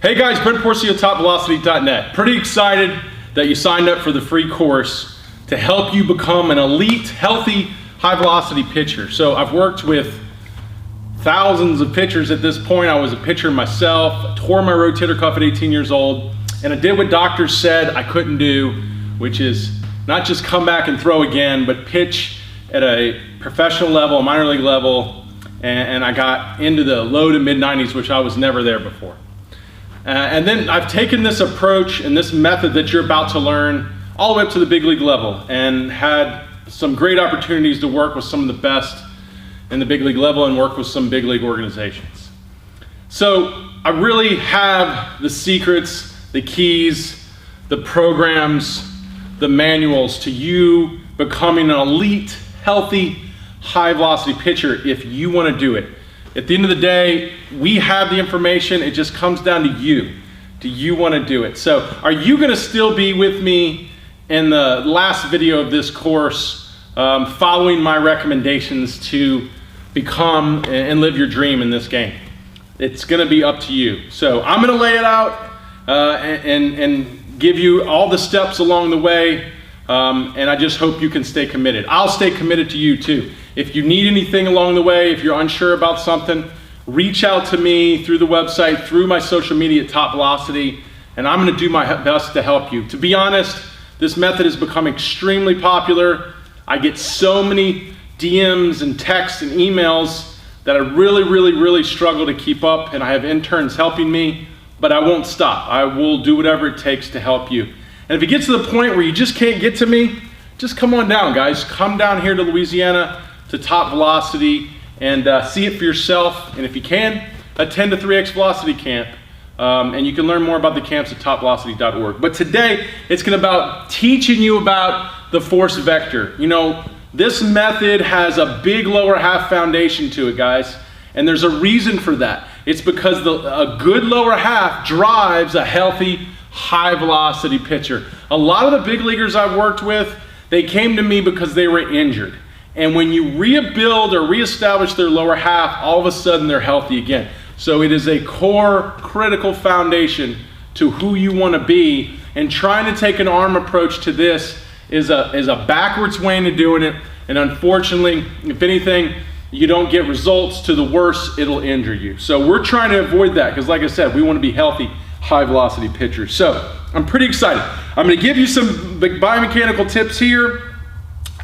Hey guys, Brent Porcio, TopVelocity.net. Pretty excited that you signed up for the free course to help you become an elite, healthy, high-velocity pitcher. So I've worked with thousands of pitchers at this point. I was a pitcher myself, I tore my rotator cuff at 18 years old, and I did what doctors said I couldn't do, which is not just come back and throw again, but pitch at a professional level, a minor league level, and I got into the low to mid 90s, which I was never there before. And then I've taken this approach and this method that you're about to learn all the way up to the big league level, and had some great opportunities to work with some of the best in the big league level and work with some big league organizations. So I really have the secrets, the keys, the programs, the manuals to you becoming an elite, healthy, high velocity pitcher if you want to do it. At the end of the day, we have the information. It just comes down to you. Do you want to do it? So are you going to still be with me in the last video of this course, following my recommendations to become and live your dream in this game? It's going to be up to you. So I'm going to lay it out and give you all the steps along the way, and I just hope you can stay committed. I'll stay committed to you too. If you need anything along the way, if you're unsure about something, reach out to me through the website, through my social media at TopVelocity, and I'm going to do my best to help you. To be honest, this method has become extremely popular. I get so many DMs and texts and emails that I really struggle to keep up, and I have interns helping me, but I won't stop. I will do whatever it takes to help you. And if it gets to the point where you just can't get to me, just come on down, guys. Come down here to Louisiana, to Top Velocity, and see it for yourself. And if you can, attend a 3X Velocity camp. And you can learn more about the camps at TopVelocity.org. But today, it's going to be about teaching you about the force vector. You know, this method has a big lower half foundation to it, guys. And there's a reason for that. It's because a good lower half drives a healthy, high velocity pitcher. A lot of the big leaguers I've worked with, they came to me because they were injured. And when you rebuild or reestablish their lower half, all of a sudden they're healthy again. So it is a core, critical foundation to who you want to be. And trying to take an arm approach to this is a backwards way into doing it. And unfortunately, if anything, you don't get results. To the worse, it'll injure you. So we're trying to avoid that because, like I said, we want to be healthy, high velocity pitchers. So I'm pretty excited. I'm going to give you some biomechanical tips here.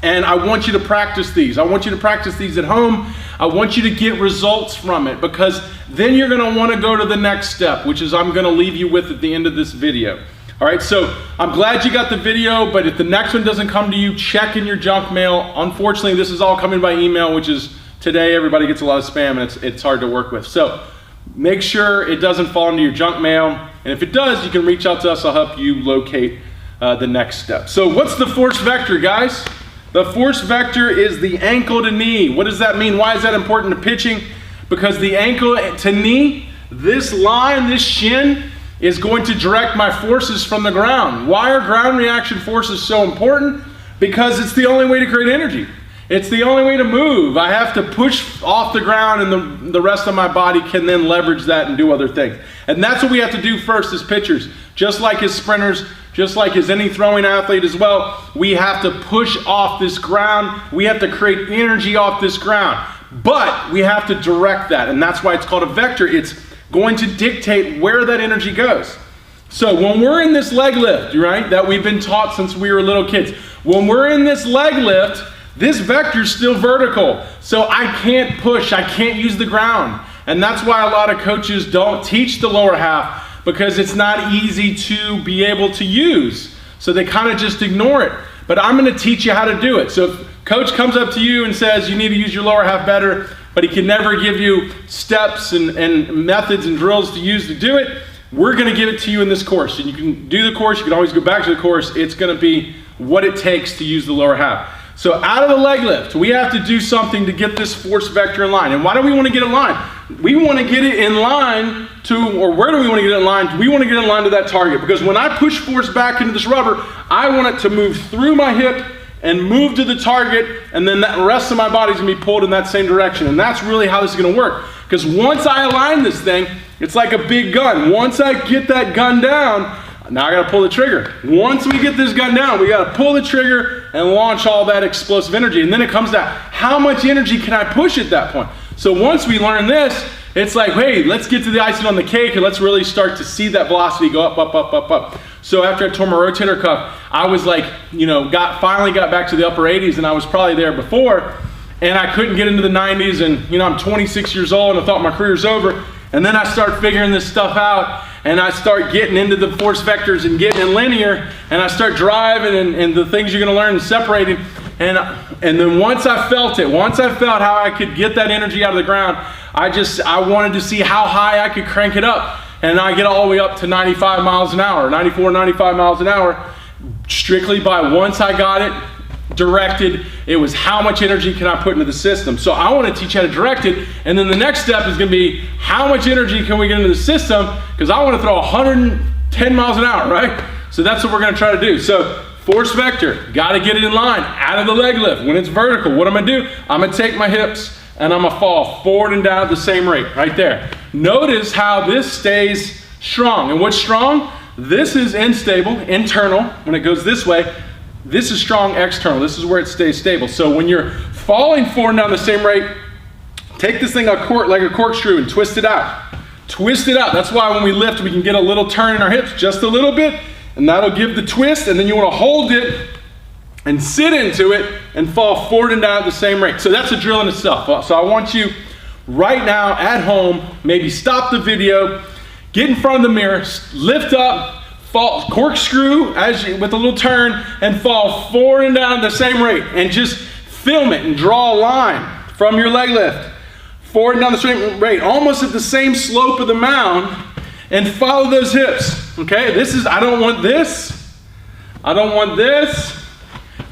And I want you to practice these. I want you to practice these at home. I want you to get results from it, because then you're going to want to go to the next step, which is I'm going to leave you with at the end of this video. All right, so I'm glad you got the video, but if the next one doesn't come to you, check in your junk mail. Unfortunately, this is all coming by email, which is today everybody gets a lot of spam, and it's hard to work with. So make sure it doesn't fall into your junk mail. And if it does, you can reach out to us. I'll help you locate the next step. So what's the force vector, guys? The force vector is the ankle to knee. What does that mean? Why is that important to pitching? Because the ankle to knee, this line, this shin, is going to direct my forces from the ground. Why are ground reaction forces so important? Because it's the only way to create energy. It's the only way to move. I have to push off the ground, and the rest of my body can then leverage that and do other things. And that's what we have to do first as pitchers. Just like as sprinters, just like as any throwing athlete as well, we have to push off this ground. We have to create energy off this ground. But we have to direct that, and that's why it's called a vector. It's going to dictate where that energy goes. So when we're in this leg lift, right, that we've been taught since we were little kids, when we're in this leg lift, this vector is still vertical. So I can't push, I can't use the ground. And that's why a lot of coaches don't teach the lower half, because it's not easy to be able to use. So they kind of just ignore it. But I'm going to teach you how to do it. So if coach comes up to you and says you need to use your lower half better, but he can never give you steps and methods and drills to use to do it, we're going to give it to you in this course. And you can do the course, you can always go back to the course. It's going to be what it takes to use the lower half. So out of the leg lift, we have to do something to get this force vector in line. And why do we want to get it in line? We want to get it in line to, or where do we want to get it in line? We want to get in line to that target, because when I push force back into this rubber, I want it to move through my hip and move to the target, and then the rest of my body's going to be pulled in that same direction. And that's really how this is going to work. Because once I align this thing, It's like a big gun. Once I get that gun down, now I gotta pull the trigger. Once we get this gun down, we gotta pull the trigger and launch all that explosive energy. And then it comes down, how much energy can I push at that point? So once we learn this, it's like, hey, let's get to the icing on the cake and let's really start to see that velocity go up, up, up, up, up. So after I tore my rotator cuff, I was like, you know, finally got back to the upper 80s, and I was probably there before, and I couldn't get into the 90s, and you know, I'm 26 years old and I thought my career's over. And then I start figuring this stuff out, and I start getting into the force vectors and getting in linear, and I start driving and the things you're gonna learn and separating. And then once I felt it, once I felt how I could get that energy out of the ground, I wanted to see how high I could crank it up. And I get all the way up to 95 miles an hour, 94, 95 miles an hour, strictly by once I got it directed, it was how much energy can I put into the system. So I want to teach you how to direct it, and then the next step is going to be how much energy can we get into the system, because I want to throw 110 miles an hour, right? So that's what we're going to try to do. So force vector, got to get it in line, out of the leg lift. When it's vertical, what I'm going to do? I'm going to take my hips and I'm going to fall forward and down at the same rate, right there. Notice how this stays strong. And what's strong? This is unstable, internal, when it goes this way. This is strong, external. This is where it stays stable. So when you're falling forward and down the same rate, take this thing like a corkscrew and twist it out. Twist it out. That's why when we lift, we can get a little turn in our hips, just a little bit, and that'll give the twist, and then you want to hold it and sit into it and fall forward and down at the same rate. So that's a drill in itself. So I want you right now at home, maybe stop the video, get in front of the mirror, lift up, fall, corkscrew with a little turn, and fall forward and down at the same rate, and just film it and draw a line from your leg lift forward and down the same rate, almost at the same slope of the mound, and follow those hips. Okay, I don't want this, I don't want this,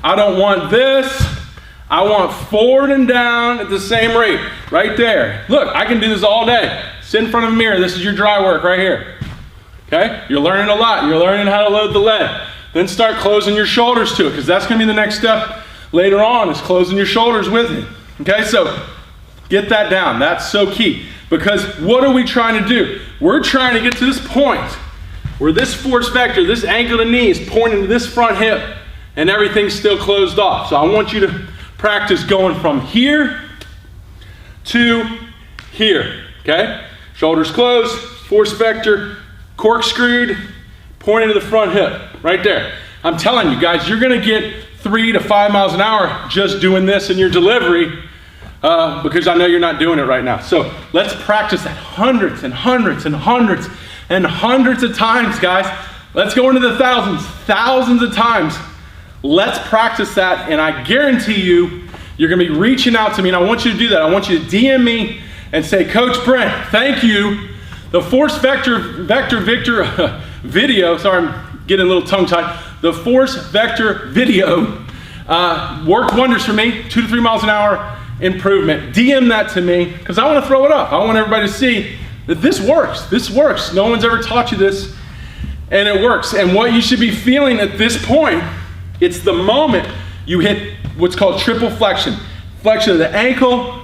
I don't want this. I want forward and down at the same rate, right there. Look, I can do this all day. Sit in front of a mirror. This is your dry work right here. Okay? You're learning a lot. You're learning how to load the lead. Then start closing your shoulders to it, because that's going to be the next step later on, is closing your shoulders with it. Okay? So get that down. That's so key. Because what are we trying to do? We're trying to get to this point where this force vector, this ankle to knee, is pointing to this front hip, and everything's still closed off. So I want you to practice going from here to here, okay? Shoulders closed, force vector, corkscrewed, pointing to the front hip, right there. I'm telling you guys, you're gonna get 3 to 5 miles an hour just doing this in your delivery, because I know you're not doing it right now. So let's practice that hundreds and hundreds and hundreds and hundreds of times, guys. Let's go into the thousands of times. Let's practice that, and I guarantee you, you're gonna be reaching out to me, and I want you to do that. I want you to DM me and say, Coach Brent, thank you. The force vector video, sorry, I'm getting a little tongue-tied. The force vector video worked wonders for me, 2 to 3 miles an hour improvement. DM that to me, because I wanna throw it up. I want everybody to see that this works. This works. No one's ever taught you this, and it works. And what you should be feeling at this point, it's the moment you hit what's called triple flexion. Flexion of the ankle,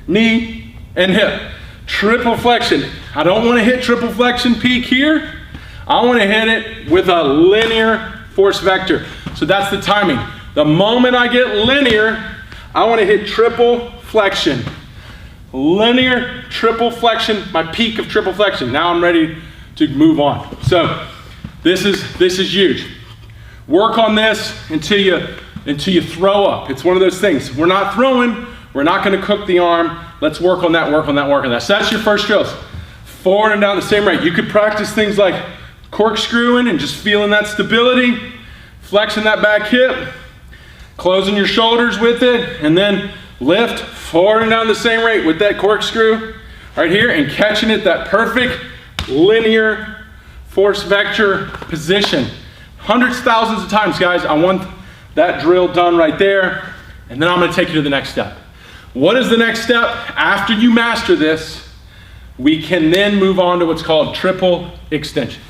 knee, and hip. Triple flexion. I don't want to hit triple flexion peak here. I want to hit it with a linear force vector. So that's the timing. The moment I get linear, I want to hit triple flexion. Linear triple flexion, my peak of triple flexion. Now I'm ready to move on. So this is huge. Work on this until you throw up. It's one of those things. We're not throwing, we're not gonna cook the arm. Let's work on that, work on that, work on that. So that's your first drills. Forward and down the same rate. You could practice things like corkscrewing and just feeling that stability, flexing that back hip, closing your shoulders with it, and then lift forward and down the same rate with that corkscrew right here, and catching it, that perfect linear force vector position. Hundreds, thousands of times, guys. I want that drill done right there, and then I'm gonna take you to the next step. What is the next step? After you master this, we can then move on to what's called triple extension.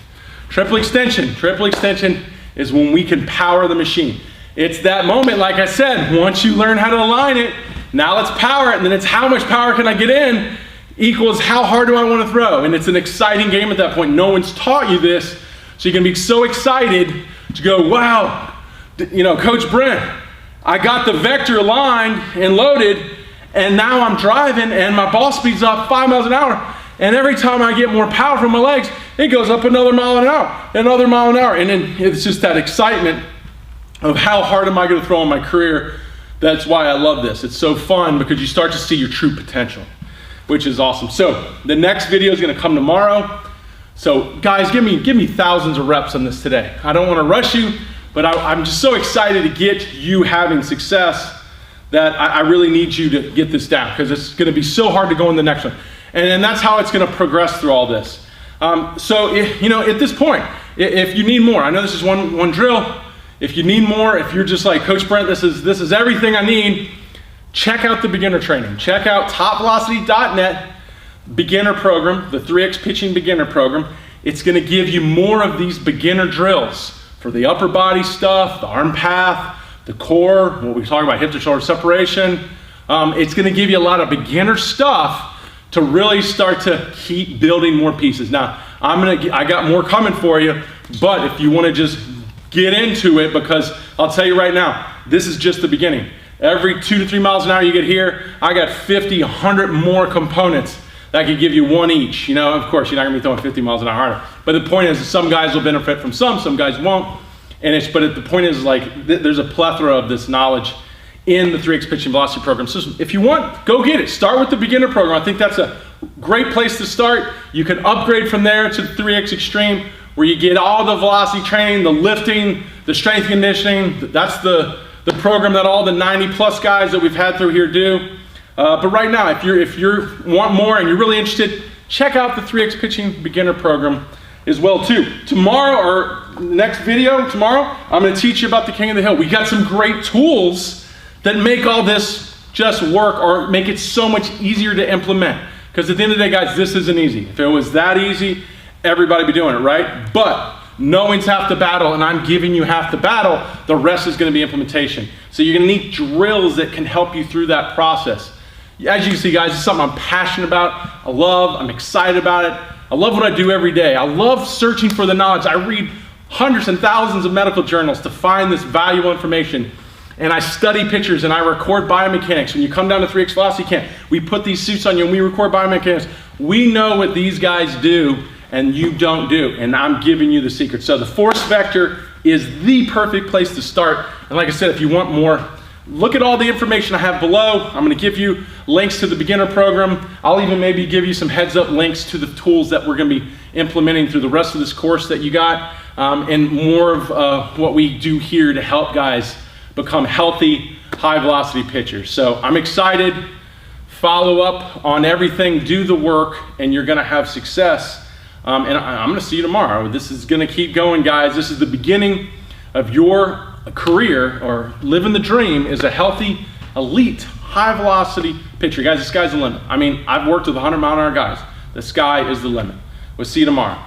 Triple extension is when we can power the machine. It's that moment, like I said, once you learn how to align it, now let's power it, and then it's how much power can I get in? equals how hard do I want to throw? And it's an exciting game at that point. No one's taught you this, so you're gonna be so excited to go, wow, you know, Coach Brent, I got the vector aligned and loaded, and now I'm driving and my ball speed's up 5 miles an hour. And every time I get more power from my legs, it goes up another mile an hour, another mile an hour. And then it's just that excitement of how hard am I gonna throw in my career. That's why I love this. It's so fun because you start to see your true potential, which is awesome. So the next video is gonna come tomorrow. So guys, give me thousands of reps on this today. I don't wanna rush you, but I'm just so excited to get you having success that I really need you to get this down, because it's gonna be so hard to go in the next one. And that's how it's gonna progress through all this. So you know, at this point, if you need more, I know this is one drill. If you need more, if you're just like, Coach Brent, this is everything I need, check out the beginner training. Check out TopVelocity.net beginner program, the 3X pitching beginner program. It's gonna give you more of these beginner drills for the upper body stuff, the arm path, the core, what we talk about, hip to shoulder separation. It's gonna give you a lot of beginner stuff to really start to keep building more pieces. Now, I got more coming for you, but if you wanna just get into it, because I'll tell you right now, this is just the beginning. Every 2 to 3 miles an hour you get here, I got 50, 100 more components that could give you one each. You know, of course, you're not gonna be throwing 50 miles an hour harder. But the point is, some guys will benefit from some guys won't. But the point is, like, there's a plethora of this knowledge in the 3X Pitching Velocity Program. So if you want, go get it. Start with the beginner program. I think that's a great place to start. You can upgrade from there to the 3X Extreme, where you get all the velocity training, the lifting, the strength conditioning. That's the program that all the 90+ guys that we've had through here do. But right now, if you want more and you're really interested, check out the 3X Pitching Beginner Program as well too. Tomorrow, or next video tomorrow, I'm gonna teach you about the King of the Hill. We got some great tools that make all this just work, or make it so much easier to implement. Because at the end of the day, guys, this isn't easy. If it was that easy, everybody be doing it, right? But knowing's half the battle, and I'm giving you half the battle. The rest is gonna be implementation. So you're gonna need drills that can help you through that process. As you can see, guys, it's something I'm passionate about. I'm excited about it. I love what I do every day. I love searching for the knowledge. I read hundreds and thousands of medical journals to find this valuable information. And I study pictures and I record biomechanics. When you come down to 3X Velocity Camp, we put these suits on you and we record biomechanics. We know what these guys do and you don't do, and I'm giving you the secret. So the force vector is the perfect place to start. And like I said, if you want more, look at all the information I have below. I'm gonna give you links to the beginner program. I'll even maybe give you some heads up links to the tools that we're gonna be implementing through the rest of this course that you got, and more of what we do here to help guys become healthy, high velocity pitchers. So I'm excited. Follow up on everything, do the work, and you're gonna have success. And I'm gonna see you tomorrow. This is gonna keep going, guys. This is the beginning of your career, or living the dream, is a healthy, elite, high velocity pitcher. Guys, the sky's the limit. I mean, I've worked with 100 mile an hour guys. The sky is the limit. We'll see you tomorrow.